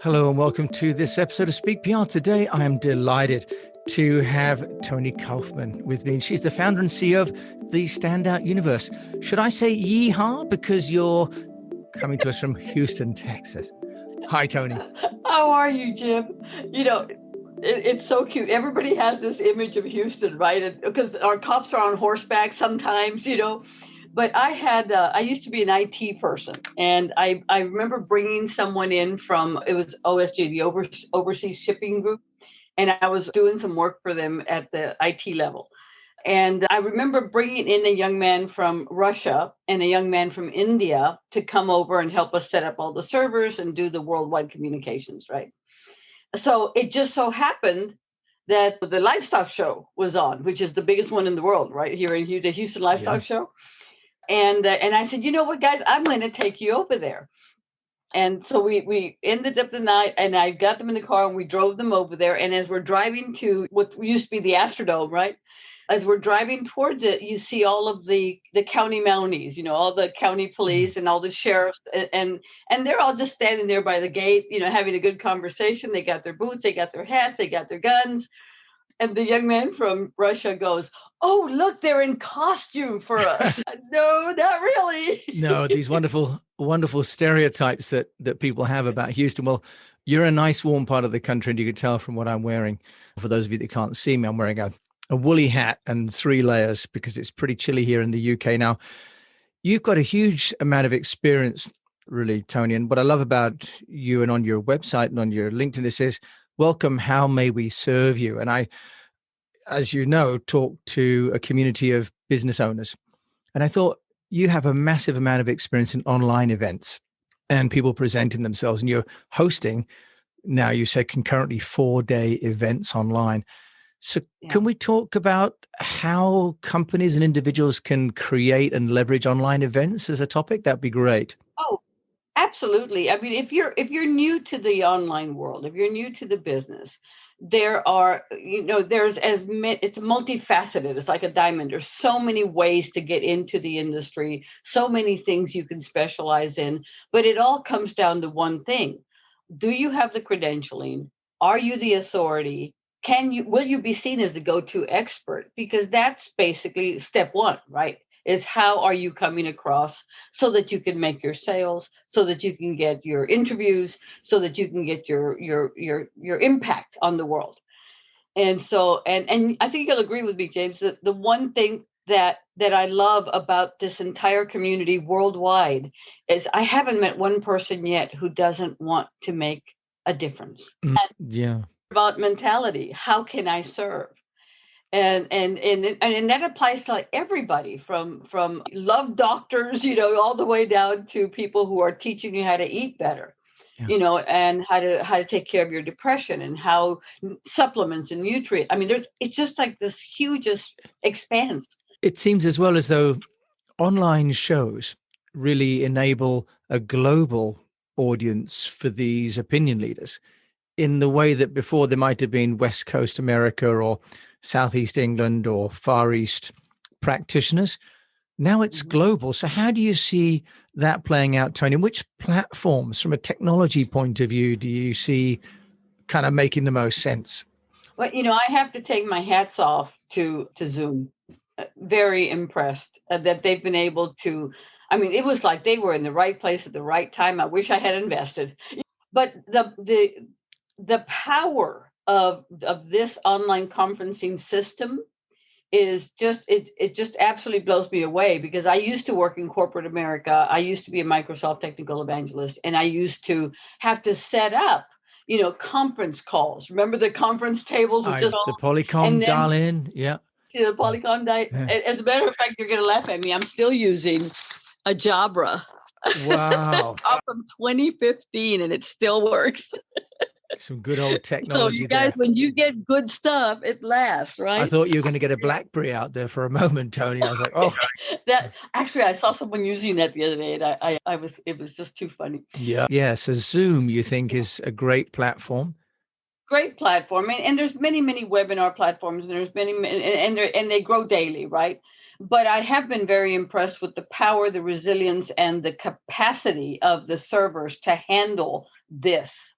Hello and welcome to this episode of Speak PR. Today, I am delighted to have Toni Kaufman with me. She's the founder and CEO of the Standout Universe. Should I say yeehaw because you're coming to us from Houston, Texas? Hi, Toni. How are you, Jim? It's so cute. Everybody has this image of Houston, right? Because our cops are on horseback sometimes, But I used to be an IT person, and I remember bringing someone in from, it was OSG, the Overseas Shipping Group, and I was doing some work for them at the IT level. And I remember bringing in a young man from Russia and a young man from India to come over and help us set up all the servers and do the worldwide communications, right? So it just so happened that the livestock show was on, which is the biggest one in the world, right here in the Houston Livestock Show. And I said, you know what, guys, I'm going to take you over there. And so we ended up the night, and I got them in the car, and we drove them over there. And as we're driving to what used to be the Astrodome, right? As we're driving towards it, you see all of the county mounties, all the county police and all the sheriffs, and they're all just standing there by the gate, having a good conversation. They got their boots, they got their hats, they got their guns. And the young man from Russia goes, "Oh, look, they're in costume for us." No, not really. No, these wonderful, wonderful stereotypes that people have about Houston. Well, you're a nice, warm part of the country, and you could tell from what I'm wearing. For those of you that can't see me, I'm wearing a woolly hat and 3 layers because it's pretty chilly here in the UK now. You've got a huge amount of experience, really, Toni. And what I love about you and on your website and on your LinkedIn, it says, "Welcome, how may we serve you?" And I, as you know, talk to a community of business owners. And I thought you have a massive amount of experience in online events and people presenting themselves. And you're hosting now, you said concurrently 4-day events online. So can we talk about how companies and individuals can create and leverage online events as a topic? That'd be great. Oh, absolutely. I mean, if you're new to the online world, if you're new to the business, there are, there's it's multifaceted. It's like a diamond. There's so many ways to get into the industry, so many things you can specialize in, but it all comes down to one thing. Do you have the credentialing? Are you the authority? Will you be seen as a go-to expert? Because that's basically step one, right? Is how are you coming across so that you can make your sales, so that you can get your interviews, so that you can get your impact on the world. And so, and I think you'll agree with me, James, that the one thing that I love about this entire community worldwide is I haven't met one person yet who doesn't want to make a difference. Yeah. About mentality, how can I serve? And that applies to like everybody from love doctors, all the way down to people who are teaching you how to eat better, and how to take care of your depression and how supplements and nutrients. I mean, it's just like this huge expanse. It seems as well as though online shows really enable a global audience for these opinion leaders in the way that before there might have been West Coast America or Southeast England or Far East practitioners. Now it's global. So how do you see that playing out, Toni? Which platforms from a technology point of view do you see kind of making the most sense? Well, I have to take my hats off to Zoom. Very impressed that they've been able to, I mean, it was like they were in the right place at the right time. I wish I had invested. But the power of this online conferencing system is just it just absolutely blows me away, because I used to work in corporate America. I used to be a Microsoft technical evangelist, and I used to have to set up conference calls. Remember the conference tables with just the Polycom dial in? Yeah. See the Polycom dial. Yeah. As a matter of fact, you're going to laugh at me. I'm still using a Jabra. Wow. From 2015, and it still works. Some good old technology. So you guys, there. when you get good stuff, it lasts, right? I thought you were going to get a BlackBerry out there for a moment, Toni. I was like, oh. That actually, I saw someone using that the other day, and it was just too funny. Yeah. Yeah. So Zoom, you think, is a great platform? Great platform, and there's many webinar platforms, and there's many, and they grow daily, right? But I have been very impressed with the power, the resilience, and the capacity of the servers to handle this.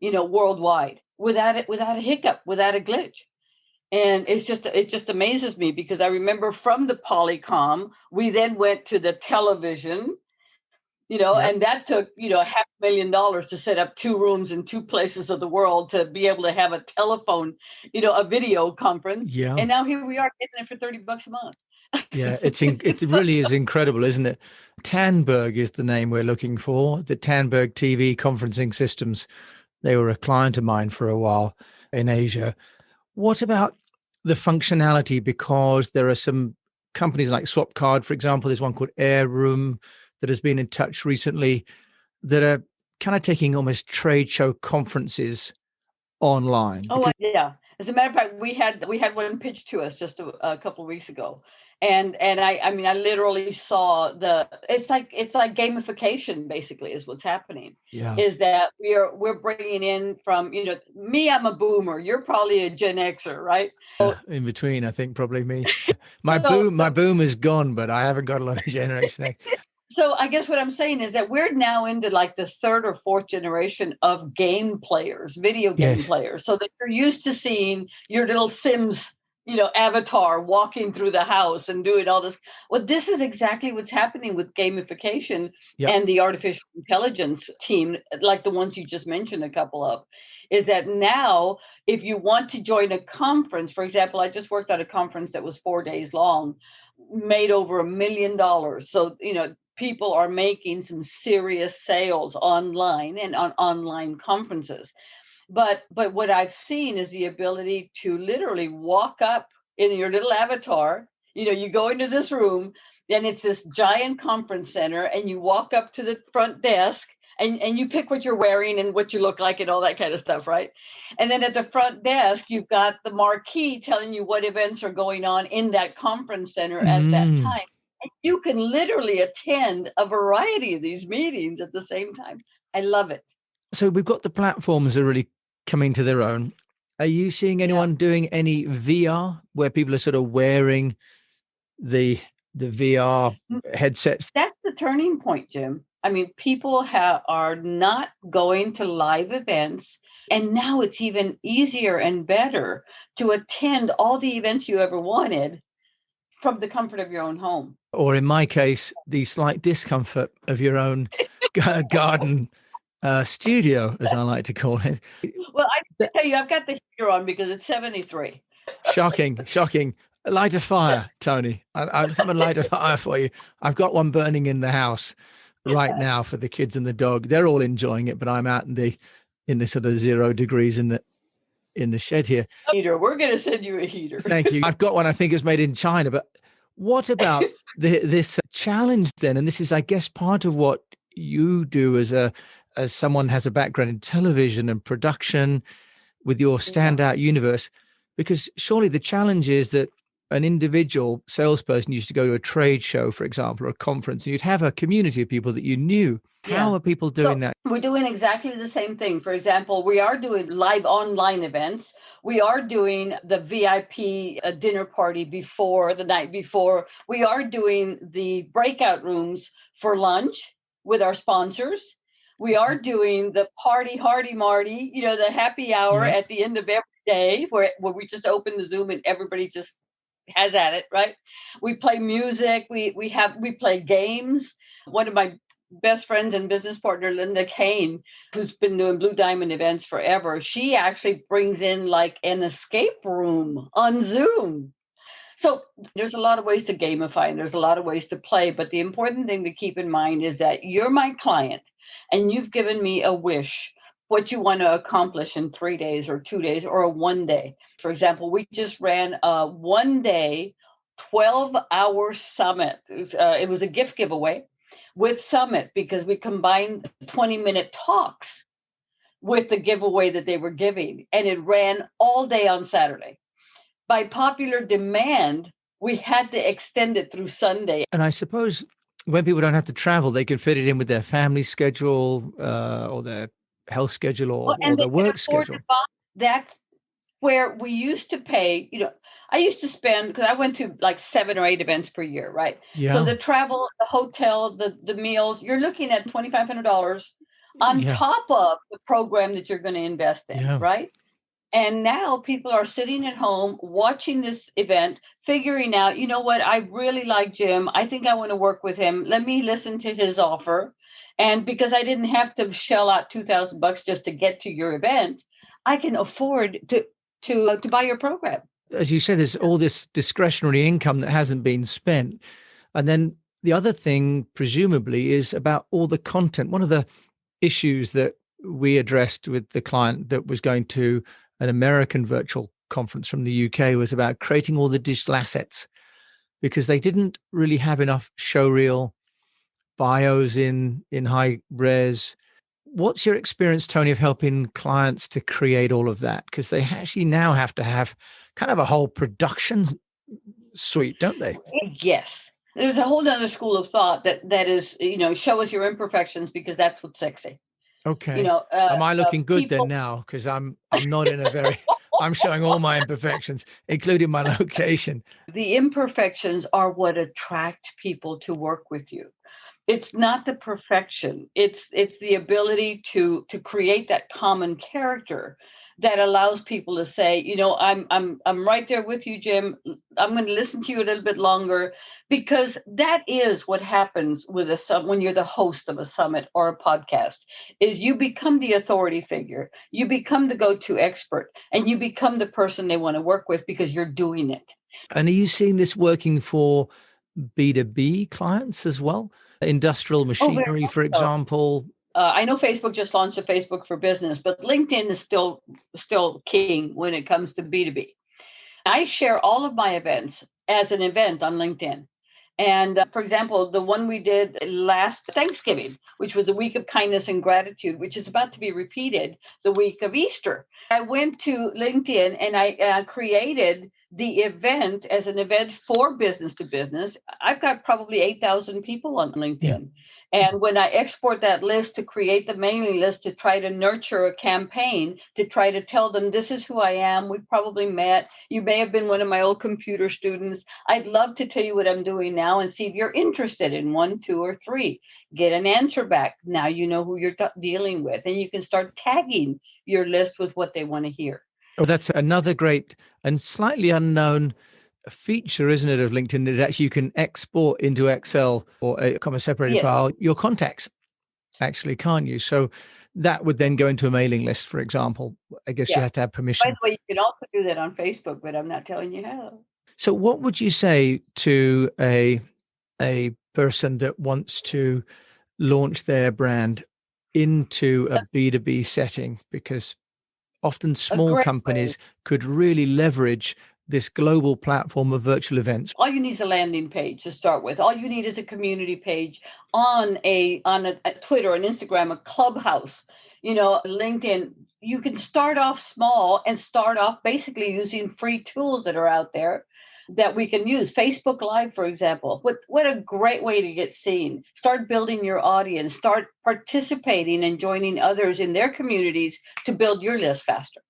worldwide without a hiccup, without a glitch. And it just amazes me because I remember from the Polycom, we then went to the television, Yep. and that took, $500,000 to set up 2 rooms in 2 places of the world to be able to have a telephone, a video conference. Yeah. And now here we are getting it for $30 a month. Yeah. It really is incredible, isn't it? Tandberg is the name we're looking for. The Tandberg TV conferencing systems. They were a client of mine for a while in Asia. What about the functionality? Because there are some companies like Swapcard, for example. There's one called Air Room that has been in touch recently that are kind of taking almost trade show conferences online. Oh, yeah. As a matter of fact, we had one pitched to us just a couple of weeks ago, and I mean, I literally saw it's like gamification basically is what's happening. Yeah. Is that we're bringing in from me, I'm a boomer, you're probably a Gen Xer, right? In between, I think probably me. My So boom is gone, but I haven't got a lot of Generation X. So I guess what I'm saying is that we're now into like the third or fourth generation of game players, video game Yes. players, so that you're used to seeing your little Sims, avatar walking through the house and doing all this. Well, this is exactly what's happening with gamification Yep. and the artificial intelligence team, like the ones you just mentioned a couple of, is that now if you want to join a conference, for example, I just worked at a conference that was 4 days long, made over $1 million. So, people are making some serious sales online and on online conferences. But what I've seen is the ability to literally walk up in your little avatar. You go into this room, and it's this giant conference center, and you walk up to the front desk, and you pick what you're wearing and what you look like and all that kind of stuff, right? And then at the front desk, you've got the marquee telling you what events are going on in that conference center at that Mm. time. And you can literally attend a variety of these meetings at the same time. I love it. So we've got the platforms are really coming to their own. Are you seeing Yeah. anyone doing any VR where people are sort of wearing the VR headsets? That's the turning point, Jim. I mean, people are not going to live events, and now it's even easier and better to attend all the events you ever wanted from the comfort of your own home. Or in my case, the slight discomfort of your own garden studio, as I like to call it. Well, I tell you, I've got the heater on because it's 73. Shocking, shocking. Light a fire, Tony. I'll come and light a fire for you. I've got one burning in the house right now for the kids and the dog. They're all enjoying it, but I'm out in the sort of 0 degrees in the shed here. Heater. We're going to send you a heater. Thank you. I've got one I think is made in China, but what about this challenge then? And this is, I guess, part of what you do as someone has a background in television and production with your standout universe, because surely the challenge is that an individual salesperson used to go to a trade show, for example, or a conference, and you'd have a community of people that you knew. How are people doing that? We're doing exactly the same thing. For example, we are doing live online events. We are doing the VIP dinner party before the night before. We are doing the breakout rooms for lunch with our sponsors. We are doing the party hardy Marty, the happy hour at the end of every day where we just open the Zoom and everybody just has at it, right? We play music, we play games. One of my best friends and business partner, Linda Kane, who's been doing Blue Diamond events forever, she actually brings in like an escape room on Zoom. So there's a lot of ways to gamify and there's a lot of ways to play. But the important thing to keep in mind is that you're my client and you've given me a wish, what you want to accomplish in 3 days or 2 days or a 1 day. For example, we just ran a 1 day, 12-hour summit. It was a gift giveaway with Summit because we combined 20-minute talks with the giveaway that they were giving. And it ran all day on Saturday. By popular demand, we had to extend it through Sunday. And I suppose when people don't have to travel, they can fit it in with their family schedule or their health schedule or their work schedule. That's where we used to pay, I used to spend, because I went to like 7 or 8 events per year, right? Yeah. So the travel, the hotel, the meals, you're looking at $2,500 on Yeah. top of the program that you're going to invest in, Yeah. right? And now people are sitting at home watching this event, figuring out, you know what, I really like Jim. I think I want to work with him. Let me listen to his offer. And because I didn't have to shell out $2,000 just to get to your event, I can afford to buy your program. As you said, there's all this discretionary income that hasn't been spent. And then the other thing, presumably, is about all the content. One of the issues that we addressed with the client that was going to an American virtual conference from the UK was about creating all the digital assets, because they didn't really have enough showreel bios in high res. What's your experience, Tony, of helping clients to create all of that? Because they actually now have to have kind of a whole production suite, don't they? Yes. There's a whole other school of thought that is, show us your imperfections because that's what's sexy. Okay. Am I looking good then now? Because I'm not in a very I'm showing all my imperfections, including my location. The imperfections are what attract people to work with you. It's not the perfection. It's the ability to create that common character that allows people to say, I'm right there with you, Jim. I'm going to listen to you a little bit longer, because that is what happens with when you're the host of a summit or a podcast, is you become the authority figure, you become the go-to expert, and you become the person they want to work with because you're doing it. And are you seeing this working for B2B clients as well? Industrial Very machinery, much for so. example? I know Facebook just launched a Facebook for Business, but LinkedIn is still king when it comes to B2B. I share all of my events as an event on LinkedIn. And for example, the one we did last Thanksgiving, which was a week of kindness and gratitude, which is about to be repeated the week of Easter. I went to LinkedIn and I created the event as an event for business to business. I've got probably 8,000 people on LinkedIn. Yeah. And when I export that list to create the mailing list to try to nurture a campaign, to try to tell them, this is who I am. We've probably met. You may have been one of my old computer students. I'd love to tell you what I'm doing now and see if you're interested in 1, 2, or 3. Get an answer back. Now you know who you're dealing with, and you can start tagging your list with what they want to hear. Oh, that's another great and slightly unknown feature, isn't it, of LinkedIn, that actually you can export into Excel or a comma separated file your contacts, actually, can't you? So that would then go into a mailing list, for example. I guess you have to have permission. By the way, you can also do that on Facebook, but I'm not telling you how. So what would you say to a person that wants to launch their brand into a B2B setting? Because often small companies could really leverage this global platform of virtual events. All you need is a landing page to start with. All you need is a community page on a Twitter, an Instagram, a Clubhouse, LinkedIn. You can start off small and start off basically using free tools that are out there that we can use. Facebook Live, for example. What a great way to get seen. Start building your audience. Start participating and joining others in their communities to build your list faster.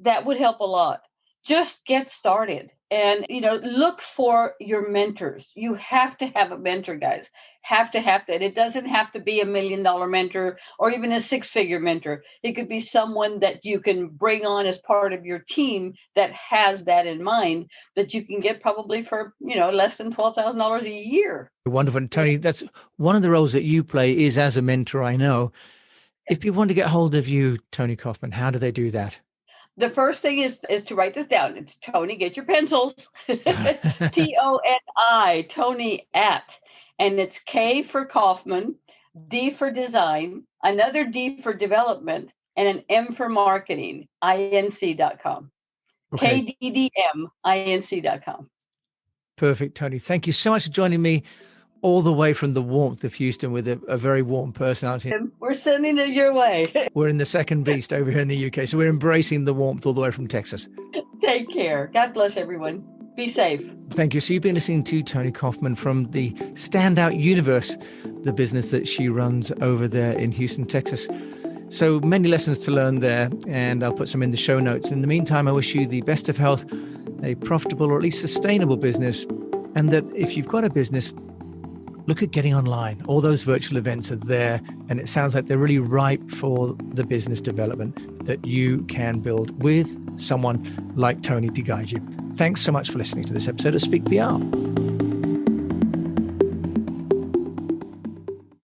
That would help a lot. Just get started and, look for your mentors. You have to have a mentor, guys. Have to. And it doesn't have to be $1 million mentor or even a 6-figure mentor. It could be someone that you can bring on as part of your team that has that in mind, that you can get probably for, less than $12,000 a year. Wonderful. And Tony, that's one of the roles that you play is as a mentor, I know. If people want to get hold of you, Tony Kaufman, how do they do that? The first thing is to write this down. It's Tony, get your pencils. Toni, Tony at, and it's K for Kaufman, D for design, another D for development, and an M for marketing, inc.com. Okay. KDDMinc.com. Perfect, Tony. Thank you so much for joining me all the way from the warmth of Houston with a very warm personality. We're sending it your way. We're in the second beast over here in the UK, so we're embracing the warmth all the way from Texas. Take care. God bless everyone. Be safe. Thank you. So you've been listening to Toni Kaufman from the Standout Universe, the business that she runs over there in Houston, Texas. So many lessons to learn there, and I'll put some in the show notes. In the meantime, I wish you the best of health, a profitable or at least sustainable business, and that if you've got a business, look at getting online. All those virtual events are there, and it sounds like they're really ripe for the business development that you can build with someone like Tony to guide you. Thanks so much for listening to this episode of Speak PR.